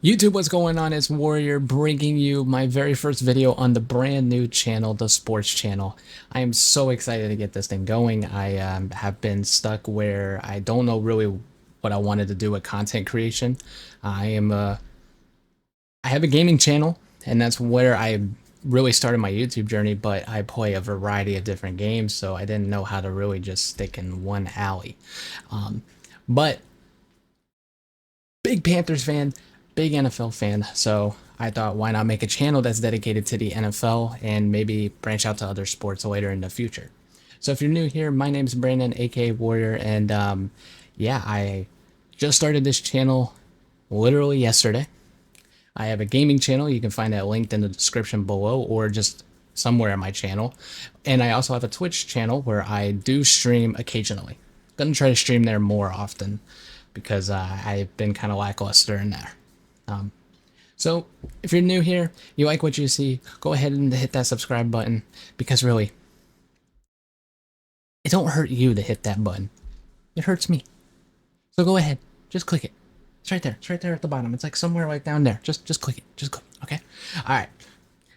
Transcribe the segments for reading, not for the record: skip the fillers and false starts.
YouTube, what's going on? It's Warrior bringing you my very first video on the brand new channel, the sports channel. I am so excited to get this thing going. I have been stuck where I don't know really what I wanted to do with content creation. I am I have a gaming channel, and that's where I really started my YouTube journey, but I play a variety of different games, so I didn't know how to really just stick in one alley. But big Panthers fan, big NFL fan. So I thought, why not make a channel that's dedicated to the NFL and maybe branch out to other sports later in the future. So if you're new here, my name is Brandon, aka Warrior, and yeah, I just started this channel literally yesterday. I have a gaming channel. You can find that linked in the description below or just somewhere on my channel. And I also have a Twitch channel where I do stream occasionally. Gonna try to stream there more often because I've been kind of lackluster in there. So if you're new here, you like what you see, go ahead and hit that subscribe button because really, it don't hurt you to hit that button. It hurts me. So go ahead, just click it. It's right there. It's right there at the bottom. It's like somewhere like down there. Just click it. Just click it. Okay. All right.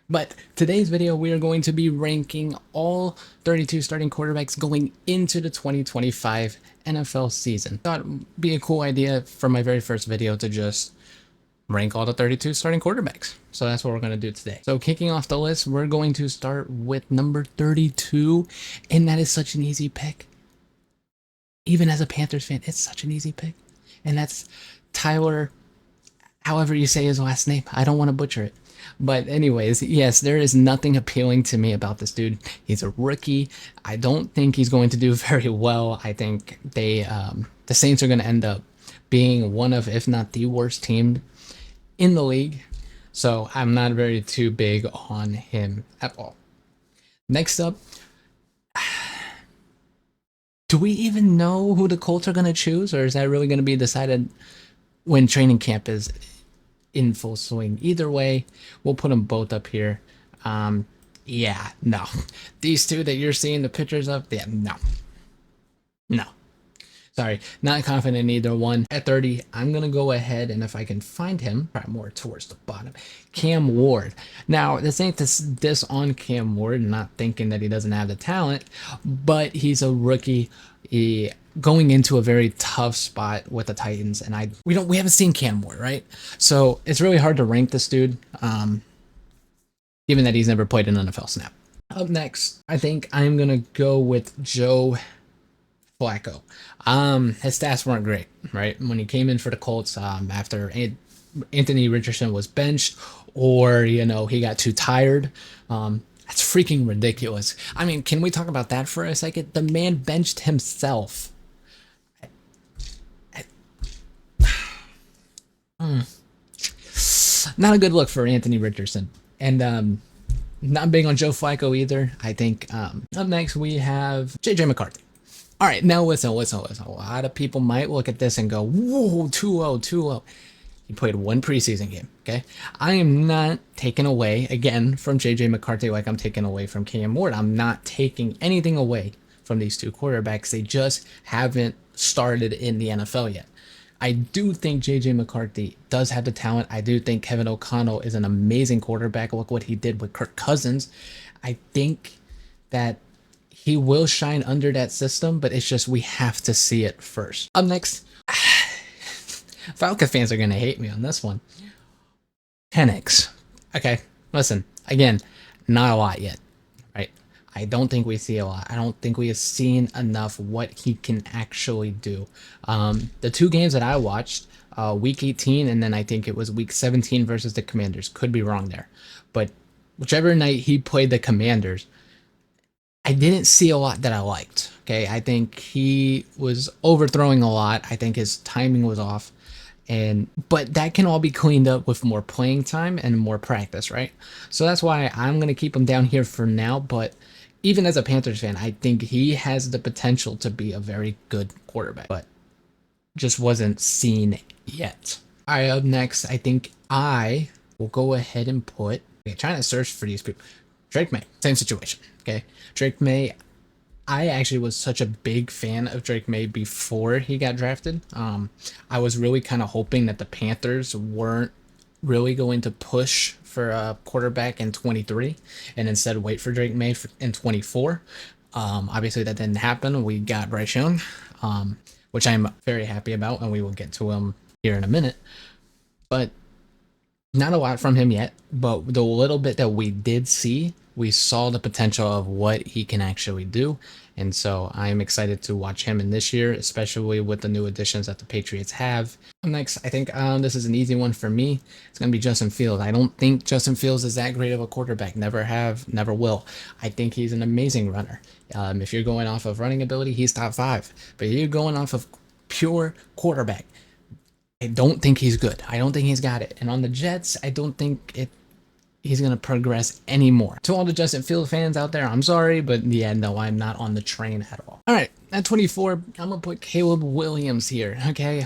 But today's video, we are going to be ranking all 32 starting quarterbacks going into the 2025 NFL season. Thought it'd be a cool idea for my very first video to just rank all the 32 starting quarterbacks. So that's what we're going to do today. So kicking off the list, we're going to start with number 32, and that is such an easy pick. Even as a Panthers fan, it's such an easy pick. And that's Tyler, however you say his last name. I don't want to butcher it. But anyways, yes, there is nothing appealing to me about this dude. He's a rookie. I don't think he's going to do very well. I think the Saints are going to end up being one of, if not the worst team in the league. So I'm not very too big on him at all. Next up, do we even know who the Colts are going to choose, or is that really going to be decided when training camp is in full swing? Either way, we'll put them both up here. Yeah, no. These two that you're seeing the pictures of, yeah, no. No. Sorry, not confident in either one. At 30, I'm going to go ahead, and if I can find him, probably more towards the bottom, Cam Ward. Now, this ain't this on Cam Ward, not thinking that he doesn't have the talent, but he's a rookie. Going into a very tough spot with the Titans, and we haven't seen Cam Ward, right? So it's really hard to rank this dude, given that he's never played an NFL snap. Up next, I think I'm gonna go with Joe Flacco. His stats weren't great, right? When he came in for the Colts, after Anthony Richardson was benched, or he got too tired. That's freaking ridiculous. I mean, can we talk about that for a second? The man benched himself. Not a good look for Anthony Richardson, and not big on Joe Flacco either. I think up next we have JJ McCarthy. All right, now listen. A lot of people might look at this and go, whoa, too low, too low. He played one preseason game, okay? I am not taking away, again, from J.J. McCarthy like I'm taking away from Cam Ward. I'm not taking anything away from these two quarterbacks. They just haven't started in the NFL yet. I do think J.J. McCarthy does have the talent. I do think Kevin O'Connell is an amazing quarterback. Look what he did with Kirk Cousins. I think that he will shine under that system, but it's just we have to see it first. Up next, Falcon fans are going to hate me on this one. Penix. Okay, listen, again, not a lot yet, right? I don't think we see a lot. I don't think we have seen enough what he can actually do. The two games that I watched, week 18, and then I think it was week 17 versus the Commanders. Could be wrong there. But whichever night he played the Commanders, I didn't see a lot that I liked. Okay, I think he was overthrowing a lot. I think his timing was off. But that can all be cleaned up with more playing time and more practice, right? So that's why I'm going to keep him down here for now. But even as a Panthers fan, I think he has the potential to be a very good quarterback, but just wasn't seen yet. All right, up next, I think I will go ahead and put, okay, trying to search for these people. Drake May, same situation, okay? Drake May, I actually was such a big fan of Drake May before he got drafted. I was really kind of hoping that the Panthers weren't really going to push for a quarterback in 23 and instead wait for Drake May in 24. Obviously, that didn't happen. We got Bryce Young, which I'm very happy about, and we will get to him here in a minute. But not a lot from him yet, but the little bit that we did see, we saw the potential of what he can actually do. And so I'm excited to watch him in this year, especially with the new additions that the Patriots have. Next, I think this is an easy one for me. It's going to be Justin Fields. I don't think Justin Fields is that great of a quarterback. Never have, never will. I think he's an amazing runner. If you're going off of running ability, he's top 5. But if you're going off of pure quarterback, I don't think he's good. I don't think he's got it. And on the Jets, I don't think he's going to progress anymore. To all the Justin Field fans out there, I'm sorry, but yeah, no, I'm not on the train at all. All right, at 24, I'm going to put Caleb Williams here, okay?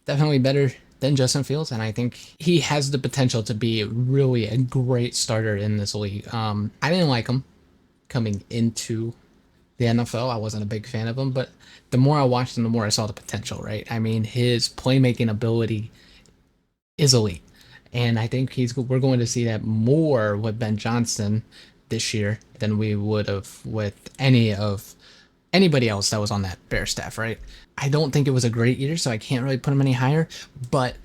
Definitely better than Justin Fields, and I think he has the potential to be really a great starter in this league. I didn't like him coming into the NFL. I wasn't a big fan of him, but the more I watched him, the more I saw the potential, right? I mean, his playmaking ability is elite. And I think we're going to see that more with Ben Johnson this year than we would have with anybody else that was on that Bear staff, right? I don't think it was a great year, so I can't really put him any higher, but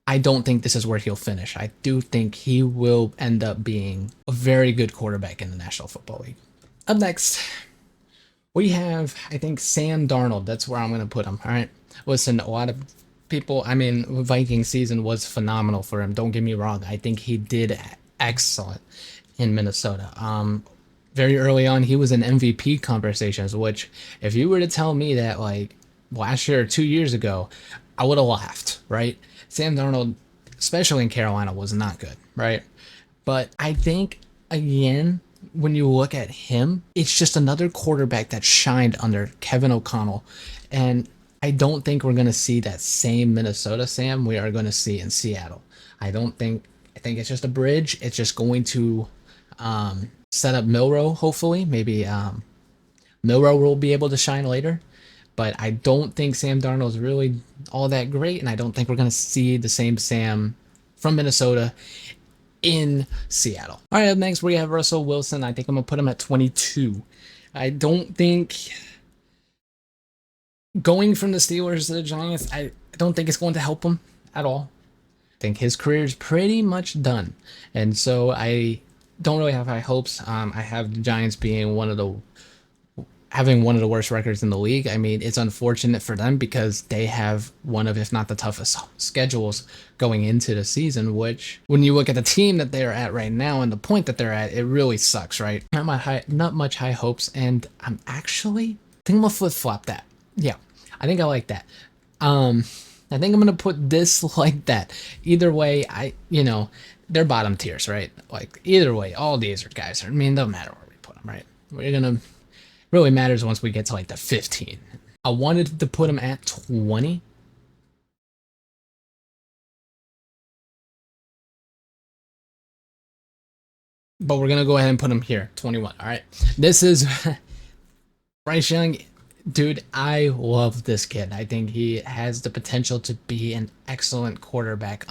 I don't think this is where he'll finish. I do think he will end up being a very good quarterback in the National Football League. Up next, we have, I think, Sam Darnold. That's where I'm going to put him. All right. Listen, a lot of people, I mean, Viking season was phenomenal for him. Don't get me wrong. I think he did excellent in Minnesota. Very early on, he was in MVP conversations, which if you were to tell me that like last year or 2 years ago, I would have laughed, right? Sam Darnold, especially in Carolina, was not good, right? But I think, again, when you look at him, it's just another quarterback that shined under Kevin O'Connell. And I don't think we're going to see that same Minnesota Sam we are going to see in Seattle. I think it's just a bridge. It's just going to set up Milrow, hopefully. Maybe Milrow will be able to shine later. But I don't think Sam Darnold is really all that great, and I don't think we're going to see the same Sam from Minnesota in Seattle. All right, up next we have Russell Wilson. I think I'm going to put him at 22. I don't think going from the Steelers to the Giants, I don't think it's going to help him at all. I think his career is pretty much done. And so I don't really have high hopes. I have the Giants being having one of the worst records in the league. I mean, it's unfortunate for them because they have one of, if not the toughest schedules going into the season, which when you look at the team that they're at right now and the point that they're at, it really sucks, right? Not much high hopes. And I think I'm gonna flip-flop that. Yeah, I think I like that. I think I'm gonna put this like that. Either way, they're bottom tiers, right? Like either way, all these are guys. I mean, it doesn't matter where we put them, right? Really matters once we get to like the 15. I wanted to put him at 20. But we're gonna go ahead and put him here, 21. All right. This is Bryce Young. Dude, I love this kid. I think he has the potential to be an excellent quarterback.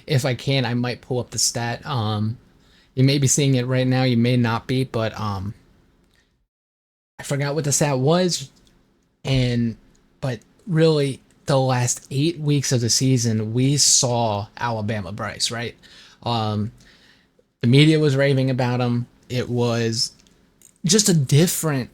If I can, I might pull up the stat. You may be seeing it right now, you may not be, but I forgot what the stat was, but really the last 8 weeks of the season we saw Alabama Bryce, right? The media was raving about him. It was just a different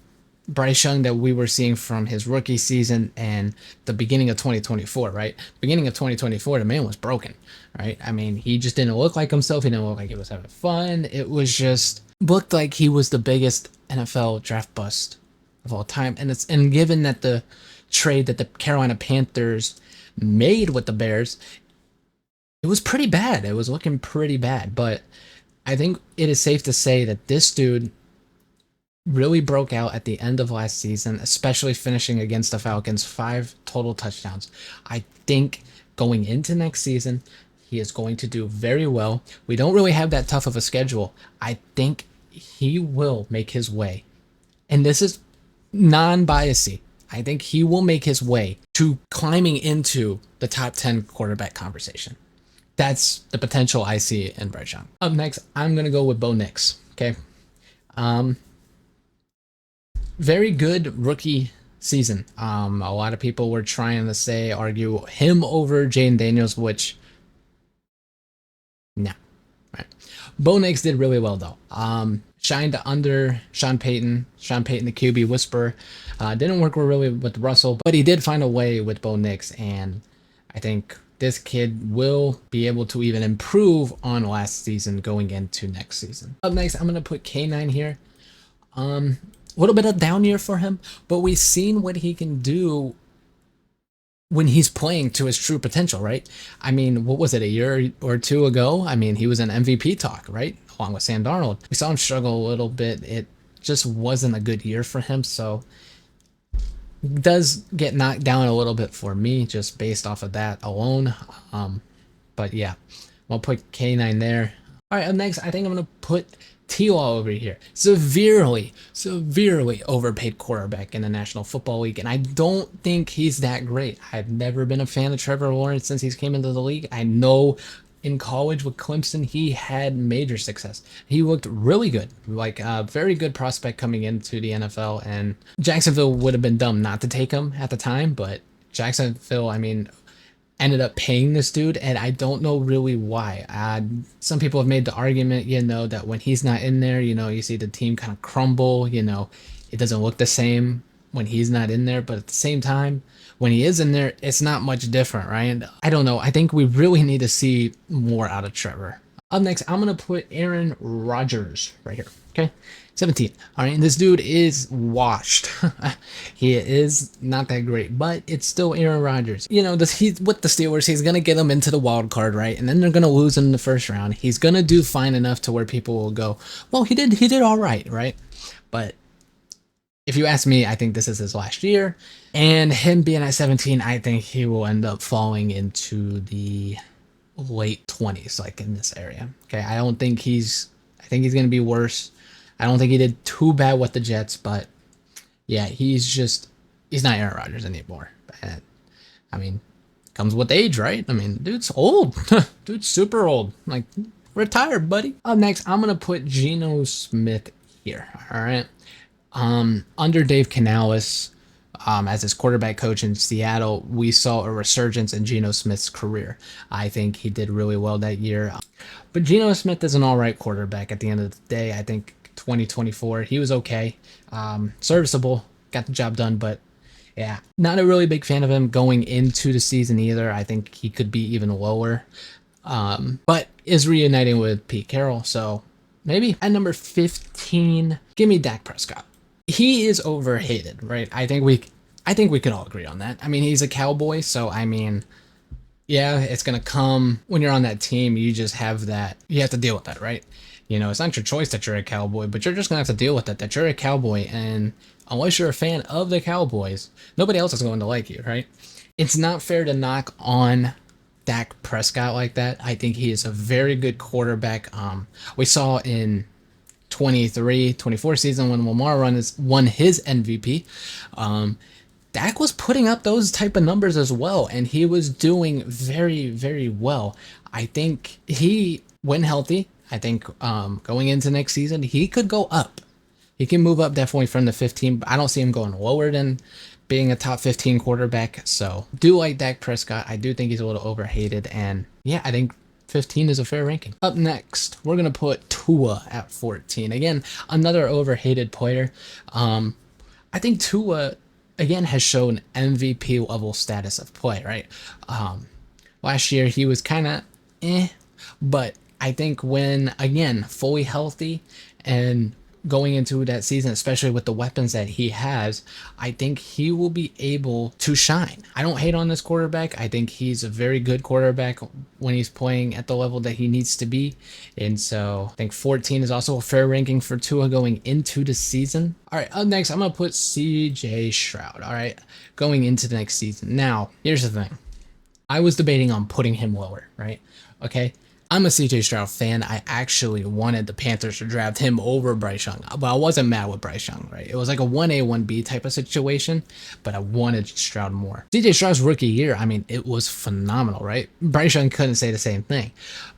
Bryce Young that we were seeing from his rookie season and the beginning of 2024, right? Beginning of 2024, the man was broken, right? I mean, he just didn't look like himself. He didn't look like he was having fun. It was just looked like he was the biggest NFL draft bust of all time. And given that the trade that the Carolina Panthers made with the Bears, it was pretty bad. It was looking pretty bad. But I think it is safe to say that this dude really broke out at the end of last season, especially finishing against the Falcons, 5 total touchdowns. I think going into next season, he is going to do very well. We don't really have that tough of a schedule. I think he will make his way. And this is non-biasy. I think he will make his way to climbing into the top 10 quarterback conversation. That's the potential I see in Bryce Young. Up next, I'm gonna go with Bo Nix. Okay, um, very good rookie season. A lot of people were trying to argue him over Jane Daniels, which no, right. Bo Nix did really well though. Shined under Sean Payton. Sean Payton, the QB whisperer, didn't work really with Russell, but he did find a way with Bo Nix, and I think this kid will be able to even improve on last season going into next season. Up next, I'm gonna put K9 here. A little bit of down year for him, but we've seen what he can do when he's playing to his true potential, right? I mean, what was it, a year or two ago? I mean, he was in MVP talk, right? Along with Sam Darnold. We saw him struggle a little bit. It just wasn't a good year for him, so it does get knocked down a little bit for me just based off of that alone. But yeah, I'll put K9 there. All right, up next, I think I'm going to put T-Law over here. Severely overpaid quarterback in the National Football League, and I don't think he's that great. I've never been a fan of Trevor Lawrence since he's came into the league. I know in college with Clemson, he had major success. He looked really good, like a very good prospect coming into the NFL, and Jacksonville would have been dumb not to take him at the time, but Jacksonville, I mean, ended up paying this dude, and I don't know really why. Some people have made the argument, that when he's not in there, you see the team kind of crumble. It doesn't look the same when he's not in there, but at the same time, when he is in there, it's not much different, right? I don't know. I think we really need to see more out of Trevor. Up next, I'm going to put Aaron Rodgers right here. Okay, 17. All right, and this dude is washed. He is not that great, but it's still Aaron Rodgers. He's with the Steelers. He's gonna get them into the wild card, right? And then they're gonna lose him in the first round. He's gonna do fine enough to where people will go, well, he did all right, right? But if you ask me, I think this is his last year, and him being at 17, I think he will end up falling into the late 20s, like in this area. Okay, I think he's gonna be worse. I don't think he did too bad with the Jets, but yeah, he's not Aaron Rodgers anymore. And, I mean, comes with age, right? I mean, dude's old. Dude's super old. Like, retire, buddy. Up next, I'm going to put Geno Smith here. All right. Under Dave Canales, as his quarterback coach in Seattle, we saw a resurgence in Geno Smith's career. I think he did really well that year. But Geno Smith is an all right quarterback at the end of the day. I think 2024, he was okay. Serviceable, got the job done, but yeah, not a really big fan of him going into the season either. I think he could be even lower. But is reuniting with Pete Carroll, so maybe. At number 15, give me Dak Prescott. He is overhated, right? I think we can all agree on that. I mean, he's a Cowboy, so I mean, yeah, it's gonna come when you're on that team. You just have that. You have to deal with that, right? It's not your choice that you're a Cowboy, but you're just gonna have to deal with it. That you're a Cowboy, and unless you're a fan of the Cowboys, nobody else is going to like you, right? It's not fair to knock on Dak Prescott like that. I think he is a very good quarterback. We saw in 23-24 season when Lamar won his MVP. Dak was putting up those type of numbers as well, and he was doing very, very well. I think when healthy, I think going into next season, he could go up. He can move up definitely from the 15, but I don't see him going lower than being a top 15 quarterback. So do like Dak Prescott. I do think he's a little overhated, and yeah, I think 15 is a fair ranking. Up next, we're going to put Tua at 14. Again, another overhated player. I think Tua, again, has shown MVP level status of play, right? Last year, he was kind of but I think when, again, fully healthy and going into that season, especially with the weapons that he has, I think he will be able to shine. I don't hate on this quarterback. I think he's a very good quarterback when he's playing at the level that he needs to be. And so I think 14 is also a fair ranking for Tua going into the season. All right, up next, I'm going to put CJ Stroud, all right, going into the next season. Now, here's the thing. I was debating on putting him lower, right? Okay. I'm a CJ Stroud fan. I actually wanted the Panthers to draft him over Bryce Young, but I wasn't mad with Bryce Young, right? It was like a 1A, 1B type of situation, but I wanted Stroud more. CJ Stroud's rookie year, I mean, it was phenomenal, right? Bryce Young couldn't say the same thing,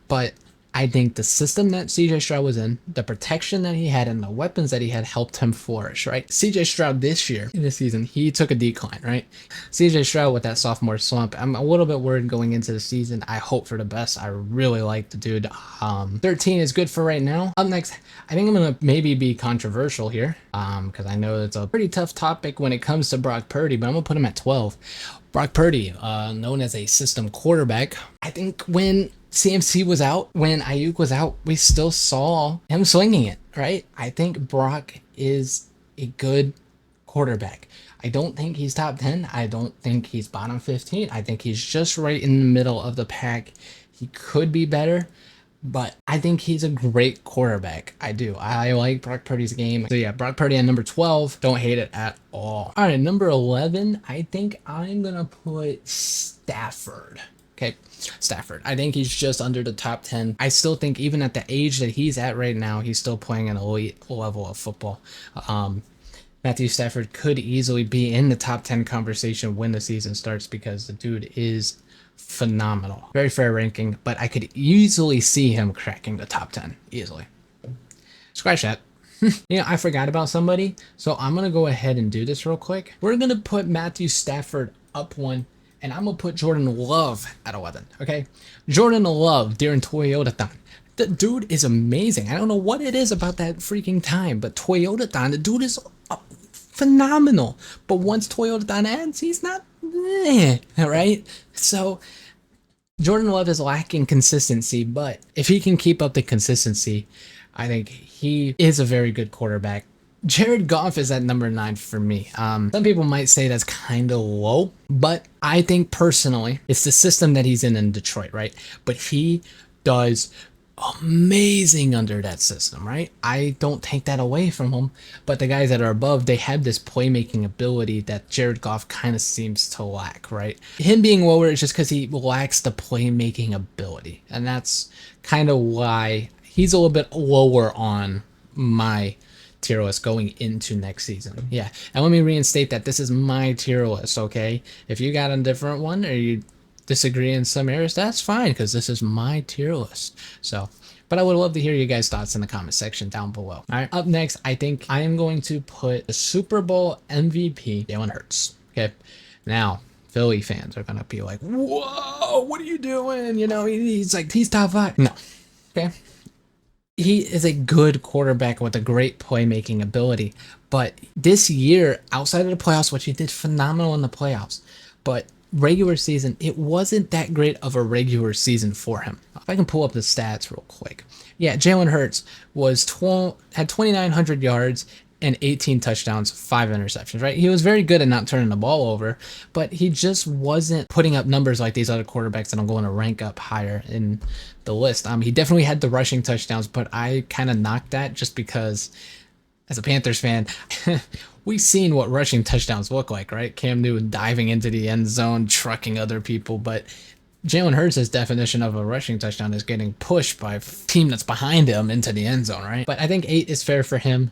but I think the system that CJ Stroud was in, the protection that he had, and the weapons that he had helped him flourish, right? CJ Stroud this year, in this season, he took a decline, right? CJ Stroud with that sophomore slump, I'm a little bit worried going into the season. I hope for the best. I really like the dude. 13 is good for right now. Up next, I think I'm going to maybe be controversial here because I know it's a pretty tough topic when it comes to Brock Purdy, but I'm going to put him at 12. Brock Purdy, known as a system quarterback. I think when CMC was out, when Ayuk was out, we still saw him swinging it, right? I think Brock is a good quarterback. I don't think he's top 10. I don't think he's bottom 15. I think he's just right in the middle of the pack. He could be better, but I think he's a great quarterback. I do. I like Brock Purdy's game. So yeah, Brock Purdy at number 12. Don't hate it at all. All right, number 11, I think I'm going to put Stafford. Okay, Stafford. I think he's just under the top 10. I still think even at the age that he's at right now, he's still playing an elite level of football. Matthew Stafford could easily be in the top 10 conversation when the season starts because the dude is phenomenal. Very fair ranking, but I could easily see him cracking the top 10 easily. Scratch that. I forgot about somebody, so I'm going to go ahead and do this real quick. We're going to put Matthew Stafford up one, and I'm going to put Jordan Love at 11, okay? Jordan Love during Toyota-thon. The dude is amazing. I don't know what it is about that freaking time, but Toyota-thon, the dude is phenomenal. But once Toyota-thon ends, he's not, right? So Jordan Love is lacking consistency, but if he can keep up the consistency, I think he is a very good quarterback. Jared Goff is at number 9 for me. Some people might say that's kind of low, but I think personally, it's the system that he's in Detroit, right? But he does amazing under that system, right? I don't take that away from him, but the guys that are above, they have this playmaking ability that Jared Goff kind of seems to lack, right? Him being lower is just because he lacks the playmaking ability, and that's kind of why he's a little bit lower on my tier list going into next season. Yeah, and let me reinstate that this is my tier list, okay? If you got a different one or you disagree in some areas, that's fine because this is my tier list. So, but I would love to hear you guys' thoughts in the comment section down below. All right, up next, I think I am going to put the Super Bowl MVP, Jalen Herz. Okay, now Philly fans are gonna be like, "Whoa, what are you doing?" He's top 5. No, okay. He is a good quarterback with a great playmaking ability, but this year, outside of the playoffs, which he did phenomenal in the playoffs, but regular season, it wasn't that great of a regular season for him. If I can pull up the stats real quick. Yeah, Jalen Hurts had 2,900 yards and 18 touchdowns, 5 interceptions, right? He was very good at not turning the ball over, but he just wasn't putting up numbers like these other quarterbacks that I'm going to rank up higher in the list. He definitely had the rushing touchdowns, but I kind of knocked that just because as a Panthers fan, we've seen what rushing touchdowns look like, right? Cam Newton diving into the end zone, trucking other people, but Jalen Hurts' definition of a rushing touchdown is getting pushed by a team that's behind him into the end zone, right? But I think 8 is fair for him.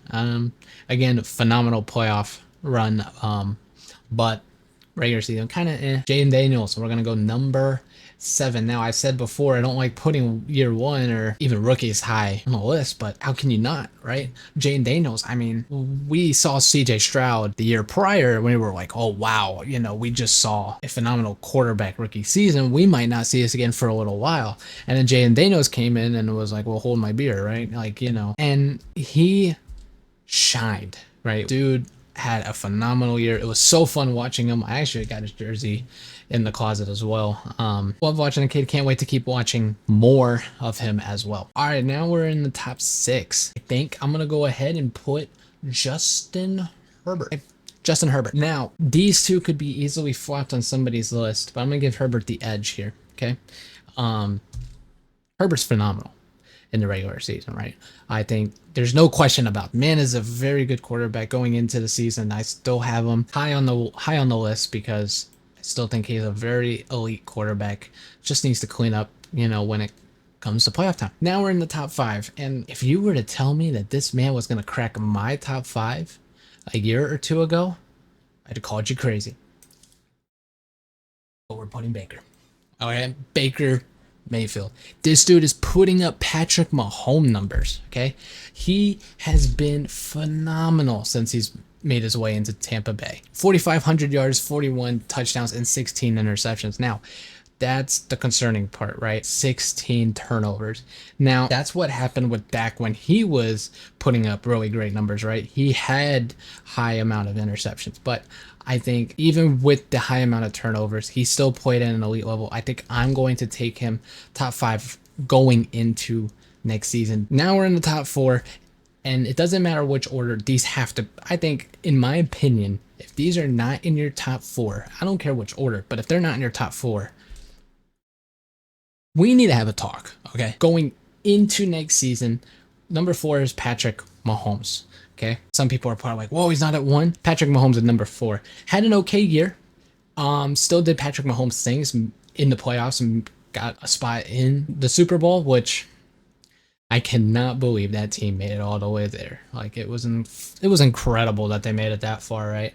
Again, phenomenal playoff run, but regular season kind of Jaden Daniels, so we're going to go number 7. Now, I said before, I don't like putting year 1 or even rookies high on the list, but how can you not, right? Jaden Daniels, I mean, we saw CJ Stroud the year prior when we were like, oh, wow, we just saw a phenomenal quarterback rookie season. We might not see this again for a little while. And then Jaden Daniels came in and was like, well, hold my beer, right? And he shined, right? Dude had a phenomenal year. It was so fun watching him. I actually got his jersey in the closet as well. Love watching the kid. Can't wait to keep watching more of him as well. All right, now we're in the top 6. I think I'm gonna go ahead and put Justin Herbert. Justin Herbert. Now, these two could be easily flopped on somebody's list, but I'm gonna give Herbert the edge here. Okay. Herbert's phenomenal in the regular season, right? I think there's no question about it. Man is a very good quarterback going into the season. I still have him high on the list because I still think he's a very elite quarterback. Just needs to clean up, when it comes to playoff time. Now we're in the top 5, and if you were to tell me that this man was going to crack my top 5 a year or two ago, I'd have called you crazy. But we're putting Baker. All right, Baker Mayfield. This dude is putting up Patrick Mahomes numbers, okay? He has been phenomenal since he's made his way into Tampa Bay. 4,500 yards, 41 touchdowns, and 16 interceptions. Now, that's the concerning part, right? 16 turnovers. Now, that's what happened with Dak when he was putting up really great numbers, right? He had high amount of interceptions, but I think even with the high amount of turnovers, he still played at an elite level. I think I'm going to take him top 5 going into next season. Now we're in the top 4, and it doesn't matter which order. These have to, I think, in my opinion, if these are not in your top 4, I don't care which order, but if they're not in your top 4, we need to have a talk, okay? Going into next season, number 4 is Patrick Mahomes, okay? Some people are probably like, whoa, he's not at 1. Patrick Mahomes at number 4. Had an okay year. Still did Patrick Mahomes things in the playoffs and got a spot in the Super Bowl, which I cannot believe that team made it all the way there. Like, it was incredible that they made it that far, right?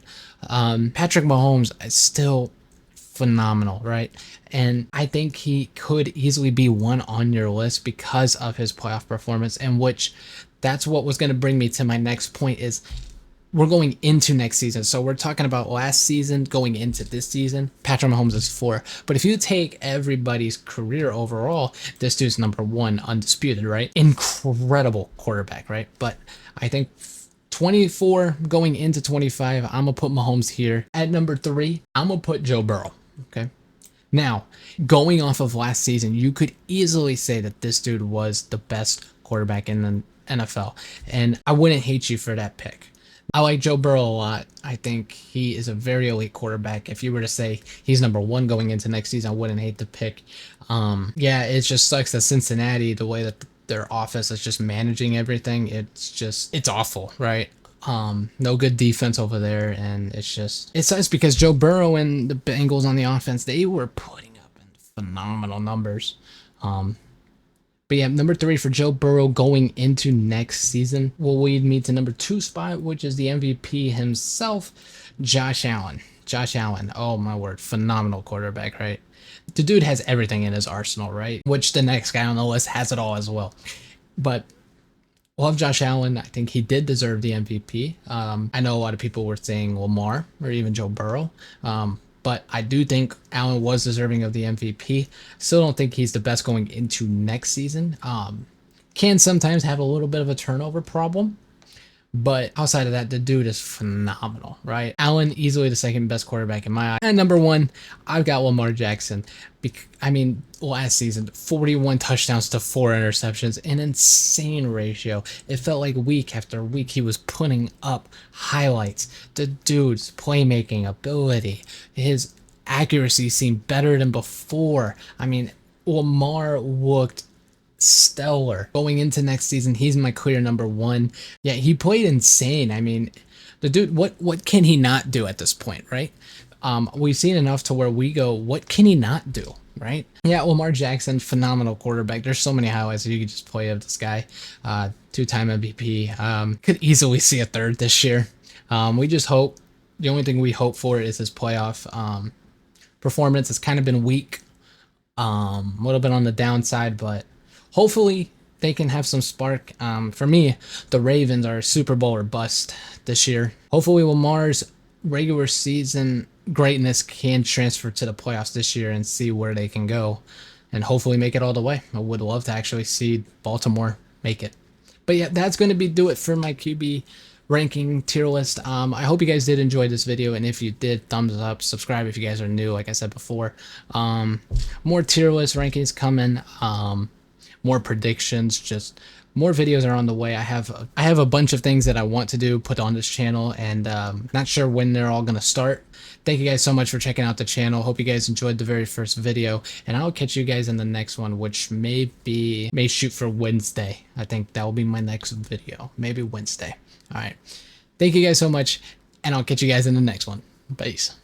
Patrick Mahomes is still phenomenal, right? And I think he could easily be one on your list because of his playoff performance, and which that's what was going to bring me to my next point is we're going into next season. So we're talking about last season going into this season. Patrick Mahomes is 4. But if you take everybody's career overall, this dude's number 1, undisputed, right? Incredible quarterback, right? But I think 24 going into 25, I'm going to put Mahomes here. At number 3, I'm going to put Joe Burrow, okay? Now, going off of last season, you could easily say that this dude was the best quarterback in the NFL, and I wouldn't hate you for that pick. I like Joe Burrow a lot. I think he is a very elite quarterback. If you were to say he's number 1 going into next season, I wouldn't hate the pick. Yeah, it just sucks that Cincinnati, the way that their offense is just managing everything, it's awful, right? No good defense over there, and it sucks because Joe Burrow and the Bengals on the offense, they were putting up phenomenal numbers. But yeah, number 3 for Joe Burrow going into next season will lead me to number 2 spot, which is the MVP himself, Josh Allen. Josh Allen, oh my word, phenomenal quarterback, right? The dude has everything in his arsenal, right? Which the next guy on the list has it all as well. But love Josh Allen. I think he did deserve the MVP. I know a lot of people were saying Lamar or even Joe Burrow. But I do think Allen was deserving of the MVP. Still don't think he's the best going into next season. Can sometimes have a little bit of a turnover problem. But outside of that, the dude is phenomenal, right? Allen, easily the second best quarterback in my eye. And number 1, I've got Lamar Jackson. Last season, 41 touchdowns to 4 interceptions, an insane ratio. It felt like week after week he was putting up highlights. The dude's playmaking ability, his accuracy seemed better than before. Lamar looked stellar. Going into next season, he's my clear number 1. Yeah, he played insane. The dude, what can he not do at this point, right? We've seen enough to where we go, what can he not do, right? Yeah, Lamar Jackson, phenomenal quarterback. There's so many highlights that you could just play of this guy. 2-time MVP. Could easily see a 3rd this year. We just hope, the only thing we hope for is his playoff performance. It's kind of been weak, a little bit on the downside, but hopefully they can have some spark. For me, the Ravens are Super Bowl or bust this year. Hopefully Lamar's regular season greatness can transfer to the playoffs this year and see where they can go and hopefully make it all the way. I would love to actually see Baltimore make it. But yeah, that's going to do it for my QB ranking tier list. I hope you guys did enjoy this video, and if you did, thumbs up, subscribe if you guys are new, like I said before. More tier list rankings coming, more predictions, just more videos are on the way. I have a bunch of things that I want to do, put on this channel, and not sure when they're all gonna start. Thank you guys so much for checking out the channel. Hope you guys enjoyed the very first video, and I'll catch you guys in the next one, which may shoot for Wednesday. I think that will be my next video, maybe Wednesday. All right, thank you guys so much, and I'll catch you guys in the next one. Peace.